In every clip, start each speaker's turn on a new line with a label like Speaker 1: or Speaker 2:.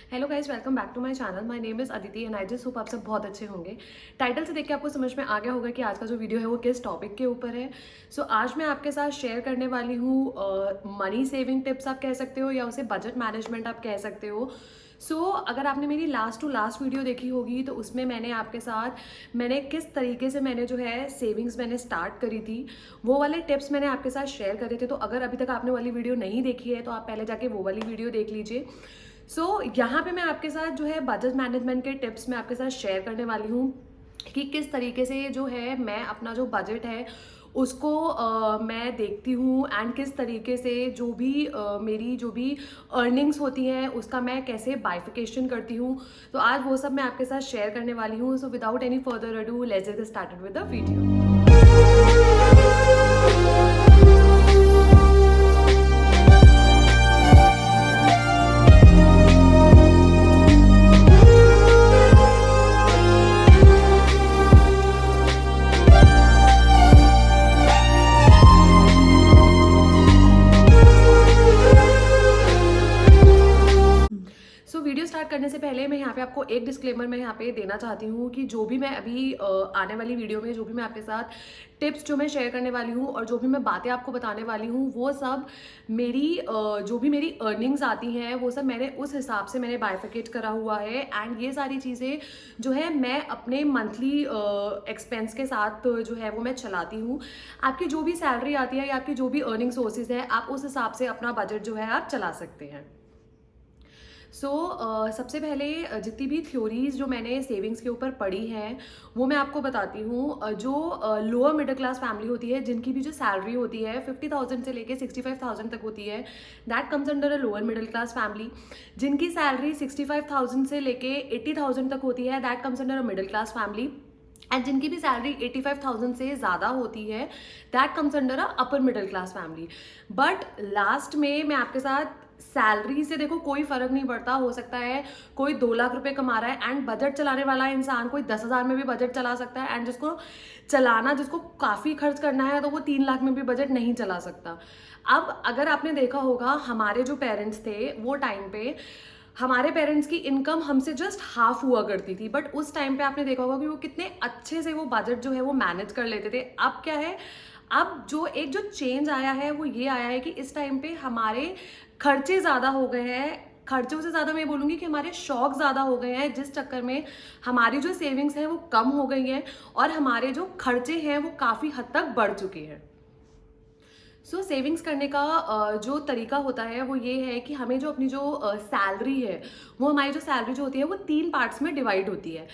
Speaker 1: Hello guys, welcome back to my channel. My name is Aditi and I just hope आप सब बहुत अच्छे होंगे। टाइटल से देख के आपको समझ में आ गया होगा कि आज का जो वीडियो है वो किस टॉपिक के ऊपर है। आज मैं आपके साथ शेयर करने वाली हूँ मनी सेविंग टिप्स आप कह सकते हो या उसे बजट मैनेजमेंट आप कह सकते हो। अगर आपने मेरी लास्ट टू लास्ट वीडियो देखी होगी तो उसमें मैंने आपके साथ किस तरीके से मैंने जो है सेविंग्स मैंने स्टार्ट करी थी, वो वाले टिप्स मैंने आपके साथ शेयर करे थे। तो अगर अभी तक आपने वाली वीडियो नहीं देखी है तो आप पहले जाके वो वाली वीडियो देख लीजिए। यहाँ पे मैं आपके साथ जो है बजट मैनेजमेंट के टिप्स मैं आपके साथ शेयर करने वाली हूँ कि किस तरीके से जो है मैं अपना जो बजट है उसको मैं देखती हूँ एंड किस तरीके से जो भी मेरी जो भी अर्निंग्स होती हैं उसका मैं कैसे बाइफिकेशन करती हूँ। तो आज वो सब मैं आपके साथ शेयर करने वाली हूँ। So without any further ado let's get started with the video. Video start करने से पहले मैं यहाँ पे आपको एक डिस्क्लेमर मैं यहाँ पे देना चाहती हूँ कि जो भी मैं अभी आने वाली वीडियो में जो भी मैं आपके साथ टिप्स जो मैं शेयर करने वाली हूँ और जो भी मैं बातें आपको बताने वाली हूँ वो सब मेरी जो भी मेरी अर्निंग्स आती हैं वो सब मैंने उस हिसाब से मैंने बाइफिकेट करा हुआ है। एंड ये सारी चीज़ें जो है मैं अपने मंथली एक्सपेंस के साथ जो है वो मैं चलाती हूँ। आपकी जो भी सैलरी आती है या आपकी जो भी अर्निंग सोर्सेज है आप उस हिसाब से अपना बजट जो है आप चला सकते हैं। सबसे पहले जितनी भी थ्योरीज जो मैंने सेविंग्स के ऊपर पढ़ी हैं वो मैं आपको बताती हूँ। जो लोअर मिडिल क्लास फैमिली होती है जिनकी भी जो सैलरी होती है 50,000 से लेके 65,000 तक होती है, that comes under a lower middle class family. जिनकी सैलरी 65,000 से लेके 80,000 तक होती है, that comes under a middle class family. And जिनकी भी सैलरी 85,000 से ज़्यादा होती है, that comes under a upper middle class family. But last में मैं आपके साथ सैलरी से देखो कोई फर्क नहीं पड़ता। हो सकता है कोई 2 लाख रुपए कमा रहा है एंड बजट चलाने वाला इंसान कोई 10,000 में भी बजट चला सकता है, एंड जिसको काफ़ी खर्च करना है तो वो 3 लाख में भी बजट नहीं चला सकता। अब अगर आपने देखा होगा हमारे जो पेरेंट्स थे वो टाइम पे हमारे पेरेंट्स की इनकम हमसे जस्ट हाफ हुआ करती थी, बट उस टाइम पे आपने देखा होगा कि वो कितने अच्छे से वो बजट जो है वो मैनेज कर लेते थे। अब क्या है, अब जो चेंज आया है वो ये आया है कि इस टाइम पे हमारे खर्चे ज़्यादा हो गए हैं। खर्चों से ज़्यादा मैं बोलूँगी कि हमारे शौक ज़्यादा हो गए हैं, जिस चक्कर में हमारी जो सेविंग्स हैं वो कम हो गई हैं और हमारे जो खर्चे हैं वो काफ़ी हद तक बढ़ चुके हैं। सेविंग्स करने का जो तरीका होता है वो ये है कि हमें जो अपनी जो सैलरी है वो हमारी जो सैलरी जो होती है वो 3 पार्ट्स में डिवाइड होती है।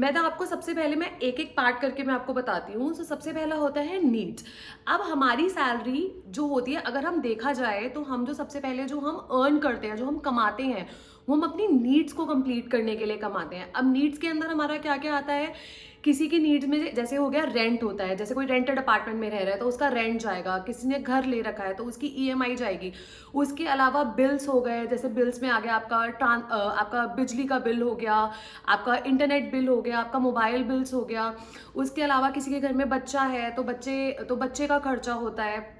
Speaker 1: तो आपको सबसे पहले मैं एक एक पार्ट करके मैं आपको बताती हूँ। सबसे पहला होता है नीड्स। अब हमारी सैलरी जो होती है अगर हम देखा जाए तो हम जो सबसे पहले जो हम अर्न करते हैं, जो हम कमाते हैं, वो हम अपनी नीड्स को कंप्लीट करने के लिए कमाते हैं। अब नीड्स के अंदर हमारा क्या क्या आता है, किसी की नीड्स में जैसे हो गया रेंट होता है, जैसे कोई रेंटेड अपार्टमेंट में रह रहा है तो उसका रेंट जाएगा, किसी ने घर ले रखा है तो उसकी ईएमआई जाएगी। उसके अलावा बिल्स हो गए, जैसे बिल्स में आ गया आपका बिजली का बिल हो गया, आपका इंटरनेट बिल हो गया, आपका मोबाइल बिल्स हो गया। उसके अलावा किसी के घर में बच्चा है तो बच्चे का खर्चा होता है।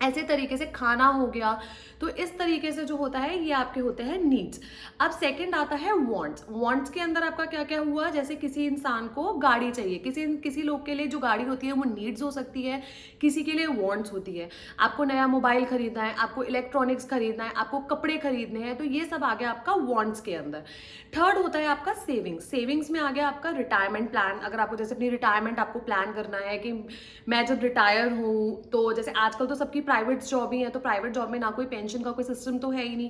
Speaker 1: ऐसे तरीके से खाना हो गया। तो इस तरीके से जो होता है ये आपके होते हैं नीड्स। अब सेकंड आता है वांट्स। वांट्स के अंदर आपका क्या क्या हुआ, जैसे किसी इंसान को गाड़ी चाहिए, किसी लोग के लिए जो गाड़ी होती है वो नीड्स हो सकती है, किसी के लिए वांट्स होती है। आपको नया मोबाइल खरीदना है, आपको इलेक्ट्रॉनिक्स खरीदना है, आपको कपड़े खरीदने हैं, तो ये सब आ गया आपका वांट्स के अंदर। थर्ड होता है आपका सेविंग्स। सेविंग्स में आ गया आपका रिटायरमेंट प्लान। अगर आपको जैसे अपनी रिटायरमेंट आपको प्लान करना है कि मैं जब रिटायर हूँ, तो जैसे आजकल तो सबकी प्राइवेट जॉब ही है, तो प्राइवेट जॉब में ना कोई पेंशन का कोई सिस्टम तो है ही नहीं।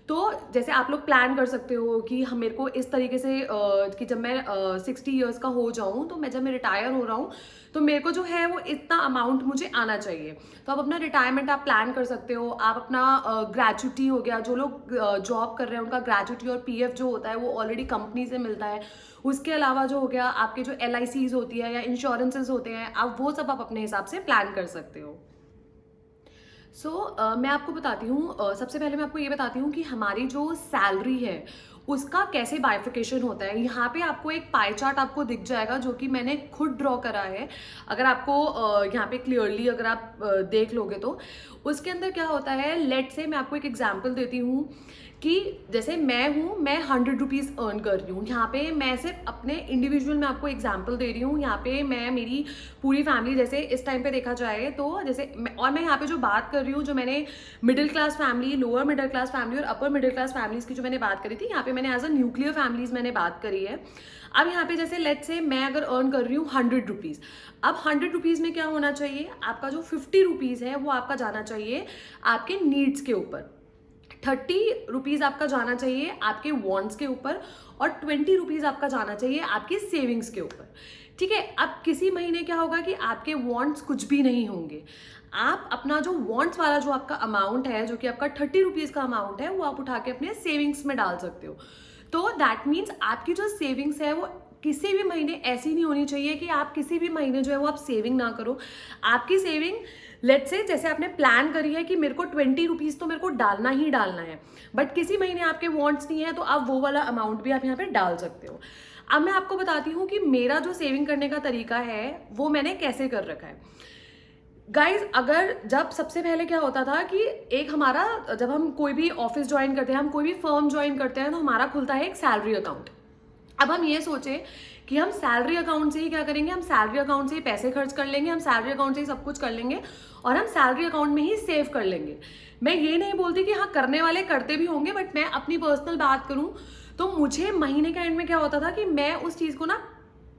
Speaker 1: तो जैसे आप लोग प्लान कर सकते हो कि हम मेरे को इस तरीके से कि जब मैं 60 ईयर्स का हो जाऊं, तो जब मैं रिटायर हो रहा हूँ तो मेरे को जो है वो इतना अमाउंट मुझे आना चाहिए। तो आप अपना रिटायरमेंट आप प्लान कर सकते हो। आप अपना ग्रेचुटी हो गया, जो लोग जॉब कर रहे हैं उनका ग्रेचुटी और पीएफ जो होता है वो ऑलरेडी कंपनी से मिलता है। उसके अलावा जो हो गया आपके जो LICs होती है या इंश्योरेंसेज होते हैं, आप वो सब आप अपने हिसाब से प्लान कर सकते हो। मैं आपको बताती हूँ, सबसे पहले मैं आपको ये बताती हूँ कि हमारी जो सैलरी है उसका कैसे बाइफिकेशन होता है। यहाँ पे आपको एक पाई चार्ट आपको दिख जाएगा जो कि मैंने खुद ड्रॉ करा है। अगर आपको यहाँ पे क्लियरली अगर आप देख लोगे तो उसके अंदर क्या होता है, लेट से मैं आपको एक एग्जांपल देती हूँ कि जैसे मैं हूँ, मैं 100 रुपीज़ अर्न कर रही हूँ। यहाँ पे मैं सिर्फ अपने इंडिविजुअल मैं आपको एग्जांपल दे रही हूँ। यहाँ पे मैं मेरी पूरी फैमिली, जैसे इस टाइम पे देखा जाए तो जैसे मैं यहाँ पे जो बात कर रही हूँ, जो मैंने middle class family, lower middle class family और अपर मिडिल क्लास फैमिलीज़ की जो मैंने बात करी थी, यहाँ पे मैंने एज अ न्यूक्लियर फैमिलीज़ मैंने बात करी है। अब यहाँ पे जैसे लेट्स से मैं अगर अर्न कर रही हूँ 100 रुपीज़, अब 100 रुपीज़ में क्या होना चाहिए, आपका जो 50 रुपीज़ है वो आपका जाना चाहिए आपके नीड्स के ऊपर, 30 रुपीज़ आपका जाना चाहिए आपके वॉन्ट्स के ऊपर, और 20 रुपीज़ आपका जाना चाहिए आपकी सेविंग्स के ऊपर। ठीक है, अब किसी महीने क्या होगा कि आपके वॉन्ट्स कुछ भी नहीं होंगे, आप अपना जो वॉन्ट्स वाला जो आपका अमाउंट है, जो कि आपका 30 रुपीज़ का अमाउंट है, वो आप उठा के अपने सेविंग्स में डाल सकते हो। तो दैट मीन्स आपकी जो सेविंग्स है वो किसी भी महीने ऐसी नहीं होनी चाहिए कि आप किसी भी महीने जो है वो आप सेविंग ना करो। आपकी सेविंग लेट्स से जैसे आपने प्लान करी है कि मेरे को 20 रुपीज़ तो मेरे को डालना ही डालना है, बट किसी महीने आपके वॉन्ट्स नहीं है, तो आप वो वाला अमाउंट भी आप यहाँ पे डाल सकते हो। अब मैं आपको बताती हूँ कि मेरा जो सेविंग करने का तरीका है वो मैंने कैसे कर रखा है। गाइज, अगर जब सबसे पहले क्या होता था कि एक हमारा, जब हम कोई भी ऑफिस ज्वाइन करते हैं, हम कोई भी फर्म ज्वाइन करते हैं, तो हमारा खुलता है एक सैलरी अकाउंट। अब हम ये सोचे कि हम सैलरी अकाउंट से ही क्या करेंगे, हम सैलरी अकाउंट से ही पैसे खर्च कर लेंगे, हम सैलरी अकाउंट से ही सब कुछ कर लेंगे और हम सैलरी अकाउंट में ही सेव कर लेंगे। मैं ये नहीं बोलती कि हाँ करने वाले करते भी होंगे, बट मैं अपनी पर्सनल बात करूँ तो मुझे महीने के एंड में क्या होता था कि मैं उस चीज़ को ना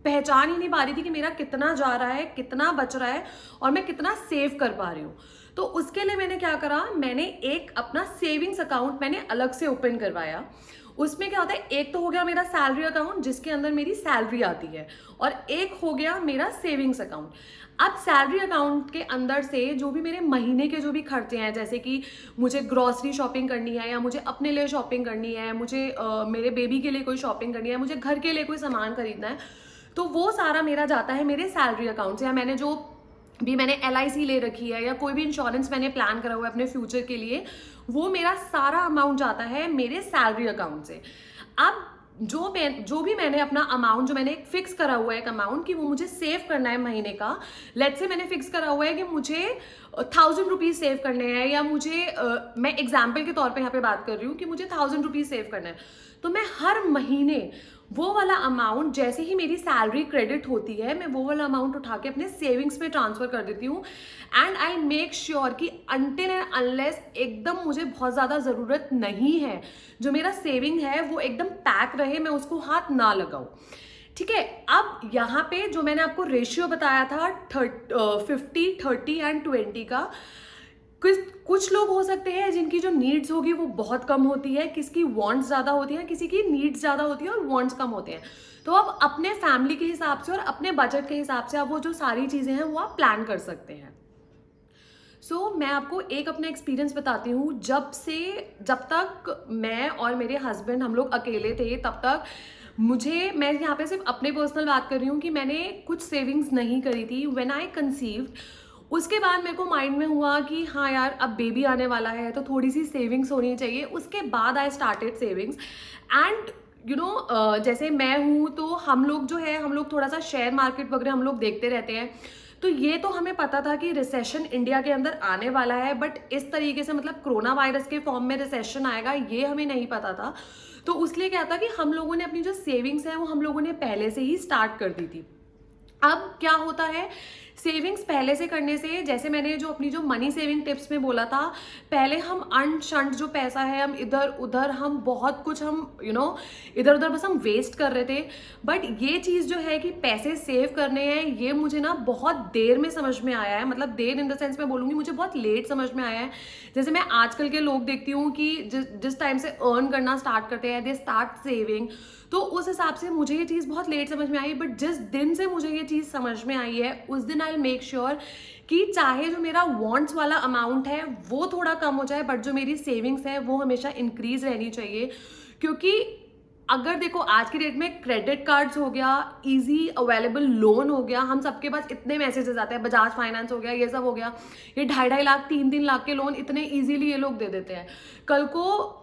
Speaker 1: पहचान ही नहीं पा रही थी कि मेरा कितना जा रहा है, कितना बच रहा है और मैं कितना सेव कर पा रही हूँ। तो उसके लिए मैंने क्या करा, मैंने एक अपना सेविंग्स अकाउंट मैंने अलग से ओपन करवाया। उसमें क्या होता है, एक तो हो गया मेरा सैलरी अकाउंट जिसके अंदर मेरी सैलरी आती है, और एक हो गया मेरा सेविंग्स अकाउंट। अब सैलरी अकाउंट के अंदर से जो भी मेरे महीने के जो भी खर्चे हैं, जैसे कि मुझे ग्रॉसरी शॉपिंग करनी है, या मुझे अपने लिए शॉपिंग करनी है, मुझे मेरे बेबी के लिए कोई शॉपिंग करनी है, मुझे घर के लिए कोई सामान खरीदना है, तो वो सारा मेरा जाता है मेरे सैलरी अकाउंट से। या मैंने जो भी मैंने LIC ले रखी है, या कोई भी इंश्योरेंस मैंने प्लान करा हुआ है अपने फ्यूचर के लिए, वो मेरा सारा अमाउंट जाता है मेरे सैलरी अकाउंट से। अब जो भी मैंने अपना अमाउंट, जो मैंने एक फिक्स करा हुआ है एक अमाउंट कि वो मुझे सेव करना है महीने का, लेट्स से मैंने फिक्स करा हुआ है कि मुझे 1000 रुपीज़ सेव करने हैं, या मुझे मैं एग्जाम्पल के तौर पे यहाँ पे बात कर रही हूँ कि मुझे 1000 रुपीज़ सेव करना है, तो मैं हर महीने वो वाला अमाउंट, जैसे ही मेरी सैलरी क्रेडिट होती है, मैं वो वाला अमाउंट उठा के अपने सेविंग्स में ट्रांसफर कर देती हूँ। एंड आई मेक श्योर कि अनटिल एंड अनलेस एकदम मुझे बहुत ज़्यादा ज़रूरत नहीं है, जो मेरा सेविंग है वो एकदम पैक रहे, मैं उसको हाथ ना लगाऊँ। ठीक है, अब यहाँ पे जो मैंने आपको रेशियो बताया था 50, 30 एंड 20 का, कुछ लोग हो सकते हैं जिनकी जो नीड्स होगी वो बहुत कम होती है, किसकी वांट्स ज़्यादा होती है, किसी की नीड्स ज़्यादा होती है और वांट्स कम होते हैं। तो आप अपने फैमिली के हिसाब से और अपने बजट के हिसाब से आप वो जो सारी चीज़ें हैं वो आप प्लान कर सकते हैं। मैं आपको एक अपना एक्सपीरियंस बताती हूँ। जब तक मैं और मेरे हस्बैंड हम लोग अकेले थे, तब तक मैं यहाँ पे सिर्फ अपने पर्सनल बात कर रही हूँ कि मैंने कुछ सेविंग्स नहीं करी थी। व्हेन आई कंसीव्ड, उसके बाद मेरे को माइंड में हुआ कि हाँ यार, अब बेबी आने वाला है तो थोड़ी सी सेविंग्स होनी चाहिए। उसके बाद आई स्टार्टेड सेविंग्स एंड जैसे मैं हूँ तो हम लोग थोड़ा सा शेयर मार्केट वगैरह हम लोग देखते रहते हैं। तो ये तो हमें पता था कि रिसेशन इंडिया के अंदर आने वाला है, बट इस तरीके से मतलब कोरोना वायरस के फॉर्म में रिसेशन आएगा ये हमें नहीं पता था। तो उसलिए क्या था कि हम लोगों ने अपनी जो सेविंग्स है वो हम लोगों ने पहले से ही स्टार्ट कर दी थी। अब क्या होता है, सेविंग्स पहले से करने से, जैसे मैंने जो अपनी जो मनी सेविंग टिप्स में बोला था, पहले हम अनशंट जो पैसा है हम इधर उधर हम बहुत कुछ हम इधर उधर बस हम वेस्ट कर रहे थे। बट ये चीज़ जो है कि पैसे सेव करने हैं, ये मुझे ना बहुत देर में समझ में आया है। मतलब देर इन द सेंस मैं बोलूँगी मुझे बहुत लेट समझ में आया है। जैसे मैं आजकल के लोग देखती हूँ कि जिस टाइम से अर्न करना स्टार्ट करते हैं, दे स्टार्ट सेविंग, तो उस हिसाब से मुझे ये चीज़ बहुत लेट समझ में आई। बट जिस दिन से मुझे ये चीज़ समझ में आई है, उस दिन आई मेक श्योर कि चाहे जो मेरा वॉन्ट्स वाला अमाउंट है वो थोड़ा कम हो जाए, बट जो मेरी सेविंग्स है वो हमेशा इंक्रीज रहनी चाहिए। क्योंकि अगर देखो आज की डेट में क्रेडिट कार्ड्स हो गया, इजी अवेलेबल लोन हो गया, हम सबके पास इतने मैसेजेस आते हैं, बजाज फाइनेंस हो गया, ये सब हो गया, ये 2.5 लाख 3 लाख के लोन इतने ईजिली ये लोग दे देते हैं। कल को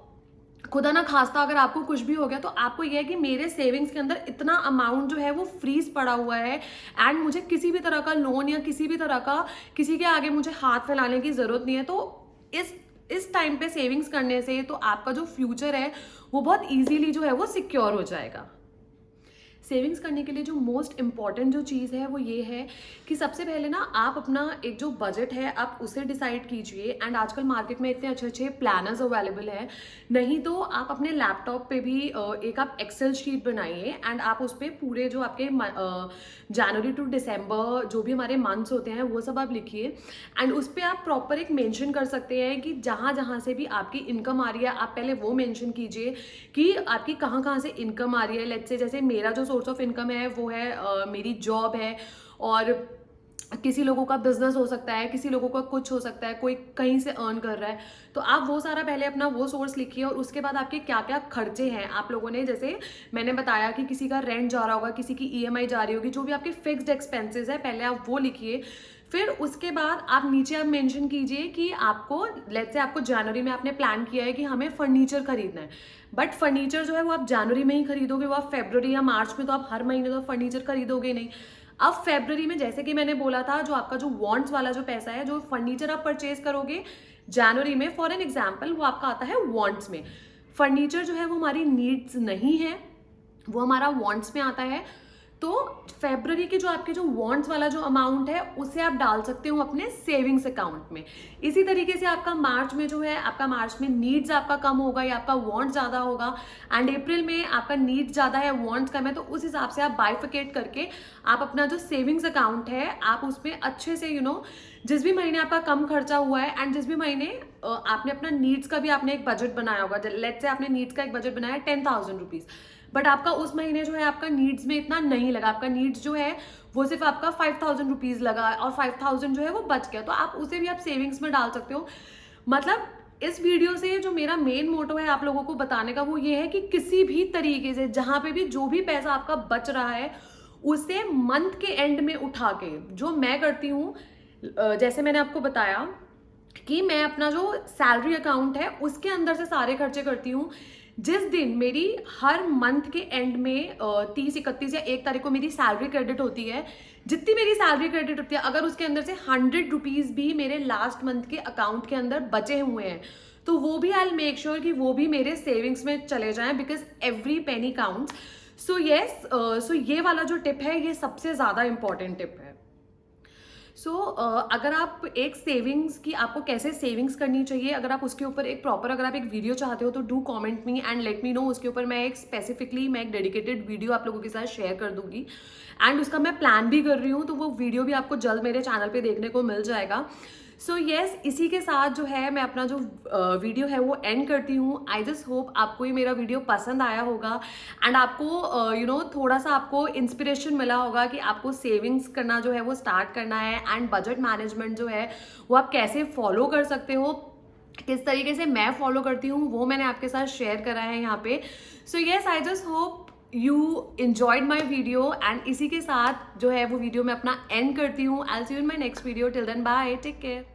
Speaker 1: खुदा ना खास्ता अगर आपको कुछ भी हो गया तो आपको यह है कि मेरे सेविंग्स के अंदर इतना अमाउंट जो है वो फ्रीज पड़ा हुआ है, एंड मुझे किसी भी तरह का लोन या किसी भी तरह का किसी के आगे मुझे हाथ फैलाने की ज़रूरत नहीं है। तो इस टाइम पे सेविंग्स करने से तो आपका जो फ्यूचर है वो बहुत ईजीली जो है वो सिक्योर हो जाएगा। सेविंग्स करने के लिए जो मोस्ट इम्पॉर्टेंट जो चीज़ है वो ये है कि सबसे पहले ना आप अपना एक जो बजट है आप उसे डिसाइड कीजिए। एंड आजकल मार्केट में इतने अच्छे अच्छे प्लानर्स अवेलेबल हैं, नहीं तो आप अपने लैपटॉप पे भी एक आप एक्सेल शीट बनाइए एंड आप उस पर पूरे जो आपके जनवरी टू दिसंबर जो भी हमारे मंथ्स होते हैं वो सब आप लिखिए। एंड उस पर आप प्रॉपर एक मेंशन कर सकते हैं कि जहाँ जहाँ से भी आपकी इनकम आ रही है आप पहले वो मेंशन कीजिए कि आपकी कहाँ कहाँ से इनकम आ रही है। लेट्स से जैसे मेरा जो सोर्स ऑफ इनकम है वो है मेरी जॉब है, और किसी लोगों का बिजनेस हो सकता है, किसी लोगों का कुछ हो सकता है, कोई कहीं से अर्न कर रहा है। तो आप वो सारा पहले अपना वो सोर्स लिखिए और उसके बाद आपके क्या क्या खर्चे हैं आप लोगों ने, जैसे मैंने बताया कि किसी का रेंट जा रहा होगा, किसी की ईएमआई जा रही होगी, जो भी आपके फिक्स्ड एक्सपेंसेस है पहले आप वो लिखिए। फिर उसके बाद आप नीचे आप मेंशन कीजिए कि आपको लेट्स से आपको जनवरी में आपने प्लान किया है कि हमें फर्नीचर खरीदना है, बट फर्नीचर जो है वो आप जनवरी में ही खरीदोगे, वो आप फरवरी या मार्च में तो आप हर महीने तो फर्नीचर खरीदोगे नहीं। अब फरवरी में जैसे कि मैंने बोला था जो आपका जो वांट्स वाला जो पैसा है, जो फर्नीचर आप परचेज करोगे जनवरी में, फॉर एन एग्जाम्पल वो आपका आता है वांट्स में। फर्नीचर जो है वो हमारी नीड्स नहीं है, वो हमारा वांट्स में आता है। तो फरवरी के जो आपके जो वांट्स वाला जो अमाउंट है उसे आप डाल सकते हो अपने सेविंग्स अकाउंट में। इसी तरीके से आपका मार्च में जो है, आपका मार्च में नीड्स आपका कम होगा या आपका वांट्स ज़्यादा होगा, एंड अप्रैल में आपका नीड्स ज़्यादा है वांट्स कम है, तो उस हिसाब से आप बाइफिकेट करके आप अपना जो सेविंग्स अकाउंट है आप उसमें अच्छे से जिस भी महीने आपका कम खर्चा हुआ है एंड जिस भी महीने आपने अपना नीड्स का भी आपने एक बजट बनाया होगा, लेट्स से आपने नीड्स का एक बजट बनाया 10,000 रुपीज़, बट आपका उस महीने जो है आपका नीड्स में इतना नहीं लगा, आपका नीड्स जो है वो सिर्फ आपका 5,000 रुपीज़ लगा और 5,000 जो है वो बच गया, तो आप उसे भी आप सेविंग्स में डाल सकते हो। मतलब इस वीडियो से जो मेरा मेन मोटो है आप लोगों को बताने का वो ये है कि किसी भी तरीके से जहाँ पे भी जो भी पैसा आपका बच रहा है उसे मंथ के एंड में उठा के, जो मैं करती हूँ जैसे मैंने आपको बताया कि मैं अपना जो सैलरी अकाउंट है उसके अंदर से सारे खर्चे करती हूँ। जिस दिन मेरी हर मंथ के एंड में 30, 31 या 1 तारीख को मेरी सैलरी क्रेडिट होती है, जितनी मेरी सैलरी क्रेडिट होती है अगर उसके अंदर से 100 रुपीज़ भी मेरे लास्ट मंथ के अकाउंट के अंदर बचे हुए हैं तो वो भी आई विल मेक श्योर कि वो भी मेरे सेविंग्स में चले जाएं, because every penny counts. So yes, so ये वाला जो टिप है ये सबसे ज़्यादा इंपॉर्टेंट टिप है। अगर आप एक सेविंग्स की आपको कैसे सेविंग्स करनी चाहिए, अगर आप उसके ऊपर एक प्रॉपर अगर आप एक वीडियो चाहते हो तो do comment me and let me know. उसके ऊपर मैं एक स्पेसिफिकली मैं एक डेडिकेटेड वीडियो आप लोगों के साथ शेयर कर दूंगी एंड उसका मैं प्लान भी कर रही हूँ, तो वो वीडियो भी आपको जल्द मेरे चैनल पे देखने को मिल जाएगा। सो येस, इसी के साथ जो है मैं अपना जो वीडियो है वो एंड करती हूँ। आई जस्ट होप आपको ये मेरा वीडियो पसंद आया होगा एंड आपको थोड़ा सा आपको इंस्पिरेशन मिला होगा कि आपको सेविंग्स करना जो है वो स्टार्ट करना है एंड बजट मैनेजमेंट जो है वो आप कैसे फॉलो कर सकते हो, किस तरीके से मैं फॉलो करती हूँ वो मैंने आपके साथ शेयर करा है यहाँ पे। So yes, I just hope you enjoyed my video and इसी के साथ जो है वो वीडियो मैं अपना एंड करती हूँ। I will see you in my next video. Till then bye, take care.